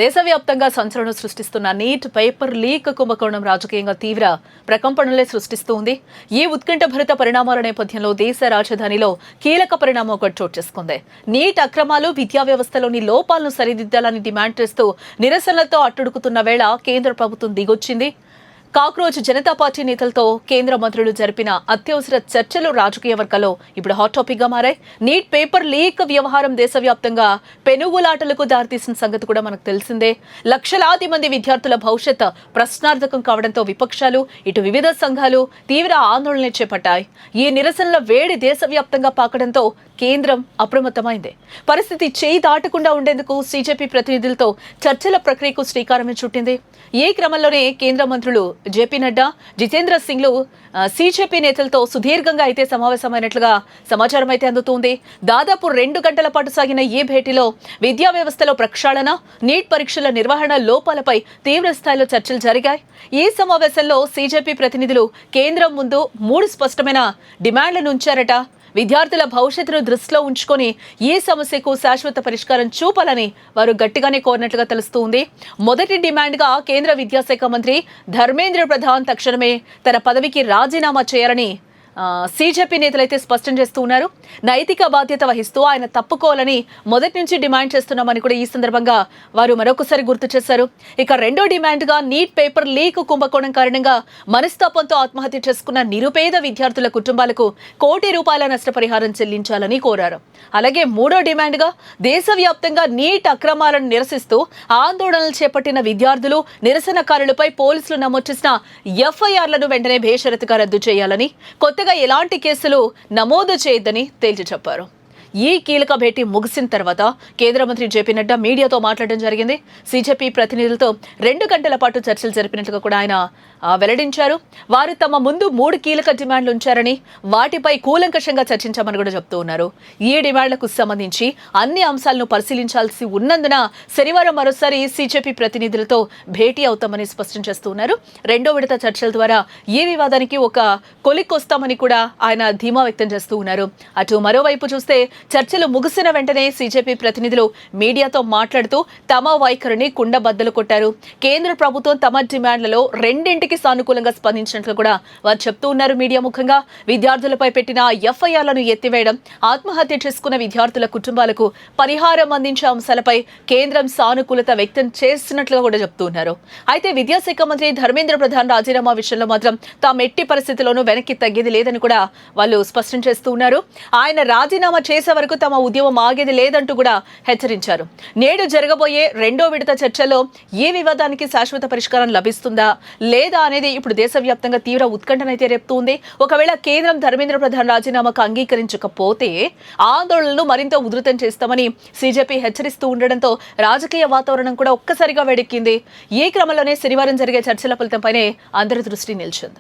దేశవ్యాప్తంగా సంచలనం సృష్టిస్తున్న neat paper leak కుంభకోణం రాజకీయంగా తీవ్ర ప్రకంపనలే సృష్టిస్తోంది. ఈ ఉత్కంఠభరిత పరిణామాల నేపథ్యంలో దేశ రాజధానిలో కీలక పరిణామం ఒకటి చోటు చేసుకుంది. నీట్ అక్రమాలు, విద్యా వ్యవస్థలోని లోపాలను సరిదిద్దాలని డిమాండ్ చేస్తూ నిరసనలతో అట్టుడుకుతున్న వేళ కేంద్ర ప్రభుత్వం దిగొచ్చింది. కాక్రోచ్ జనతా పార్టీ నేతలతో కేంద్ర మంత్రులు జరిపిన అత్యవసర చర్చలు రాజకీయ వర్గాల్లో ఇప్పుడు హాట్ టాపిక్ గా మారాయి. నీట్ పేపర్ లీక్ వ్యవహారం దేశవ్యాప్తంగా పెనుగులాటలకు దారితీసిన సంగతి కూడా మనకు తెలిసిందే. లక్షలాది మంది విద్యార్థుల భవిష్యత్ ప్రశ్నార్థకం కావడంతో విపక్షాలు, ఇటు వివిధ సంఘాలు తీవ్ర ఆందోళన చేపట్టాయి. ఈ నిరసనల వేడి దేశవ్యాప్తంగా పాకడంతో కేంద్రం అప్రమత్తమైంది. పరిస్థితి చేయి దాటకుండా ఉండేందుకు సీజేపీ ప్రతినిధులతో చర్చల ప్రక్రియకు శ్రీకారం చుట్టింది. ఈ క్రమంలోనే కేంద్ర మంత్రులు జేపీ నడ్డా, జితేంద్ర సింగ్లు సీజేపీ నేతలతో సుదీర్ఘంగా అయితే సమావేశమైనట్లుగా సమాచారం అయితే అందుతోంది. దాదాపు 2 గంటల పాటు సాగిన ఈ భేటీలో విద్యా వ్యవస్థలో ప్రక్షాళన, నీట్ పరీక్షల నిర్వహణ లోపాలపై తీవ్ర స్థాయిలో చర్చలు జరిగాయి. ఈ సమావేశంలో సీజేపీ ప్రతినిధులు కేంద్రం ముందు 3 స్పష్టమైన డిమాండ్లను ఉంచారట. విద్యార్థుల భవిష్యత్తును దృష్టిలో ఉంచుకొని ఈ సమస్యకు శాశ్వత పరిష్కారం చూపాలని వారు గట్టిగానే కోరినట్లుగా తెలుస్తోంది. మొదటి డిమాండ్గా కేంద్ర విద్యాశాఖ మంత్రి ధర్మేంద్ర ప్రధాన్ తక్షణమే తన పదవికి రాజీనామా చేయాలని సీజేపీ నేతలైతే స్పష్టం చేస్తూ ఉన్నారు. నైతిక బాధ్యత వహిస్తూ ఆయన తప్పుకోవాలని మొదటి నుంచి డిమాండ్ చేస్తున్నామని కూడా ఈ సందర్భంగా వారు మరొకసారి గుర్తు చేశారు. ఇక రెండో డిమాండ్గా నీట్ పేపర్ లీక్ కుంభకోణం కారణంగా మనస్తాపంతో ఆత్మహత్య చేసుకున్న నిరుపేద విద్యార్థుల కుటుంబాలకు ₹1 కోటి నష్టపరిహారం చెల్లించాలని కోరారు. అలాగే మూడో డిమాండ్గా దేశవ్యాప్తంగా నీట్ అక్రమాలను నిరసిస్తూ ఆందోళనలు చేపట్టిన విద్యార్థులు, నిరసనకారులపై పోలీసులు నమోదు చేసిన ఎఫ్ఐఆర్లను వెంటనే బేషరతుగా రద్దు చేయాలని, కొత్తగా ఎలాంటి కేసులు నమోదు చేయొద్దని తేల్చి చెప్పారు. ఈ కీలక భేటీ ముగిసిన తర్వాత కేంద్ర మంత్రి జేపీ నడ్డా మీడియాతో మాట్లాడడం జరిగింది. సీజేపీ ప్రతినిధులతో 2 గంటల పాటు చర్చలు జరిపినట్లుగా కూడా ఆయన వెల్లడించారు. వారు తమ ముందు 3 కీలక డిమాండ్లు ఉంచారని, వాటిపై కూలంకషంగా చర్చించామని కూడా చెప్తూ ఉన్నారు. ఈ డిమాండ్లకు సంబంధించి అన్ని అంశాలను పరిశీలించాల్సి ఉన్నందున శనివారం మరోసారి సీజేపీ ప్రతినిధులతో భేటీ అవుతామని స్పష్టం చేస్తూ ఉన్నారు. రెండో విడత చర్చల ద్వారా ఈ వివాదానికి ఒక కొలిక్కొస్తామని కూడా ఆయన ధీమా వ్యక్తం చేస్తూ ఉన్నారు. అటు మరోవైపు చూస్తే చర్చలు ముగిసిన వెంటనే సీజేపీ ప్రతినిధులు మీడియాతో మాట్లాడుతూ తమ వైఖరిని కుండబద్దలు కొట్టారు. కేంద్ర ప్రభుత్వం తమ డిమాండ్లలో 2ంటికి సానుకూలంగా స్పందించినట్లు కూడా వారు చెప్తూ ఉన్నారు. మీడియా ముఖంగా విద్యార్థులపై పెట్టిన ఎఫ్ఐఆర్లను ఎత్తివేయడం, ఆత్మహత్య చేసుకున్న విద్యార్థుల కుటుంబాలకు పరిహారం అందించే అంశాలపై కేంద్రం సానుకూలత వ్యక్తం చేస్తున్నట్లుగా కూడా చెప్తూ ఉన్నారు. అయితే విద్యాశాఖ మంత్రి ధర్మేంద్ర ప్రధాన్ రాజీనామా విషయంలో మాత్రం తాము ఎట్టి పరిస్థితుల్లోనూ వెనక్కి తగ్గేది లేదని కూడా వాళ్ళు స్పష్టం చేస్తూ ఉన్నారు. ఆయన రాజీనామా చేసే వరకు తమ ఉద్యమం ఆగేది లేదంటూ కూడా హెచ్చరించారు. నేడు జరగబోయే రెండో విడత చర్చలో ఈ వివాదానికి శాశ్వత పరిష్కారం లభిస్తుందా లేదా అనేది ఇప్పుడు దేశవ్యాప్తంగా తీవ్ర ఉత్కంఠనైతే రేపుతోంది. ఒకవేళ కేంద్రం ధర్మేంద్ర ప్రధాన్ రాజీనామాకు అంగీకరించకపోతే ఆందోళనలు మరింత ఉధృతం చేస్తామని సీజేపీ హెచ్చరిస్తూ ఉండడంతో రాజకీయ వాతావరణం కూడా ఒక్కసారిగా వేడెక్కింది. ఈ క్రమంలోనే శనివారం జరిగే చర్చల ఫలితంపైనే అందరి దృష్టి నిలిచింది.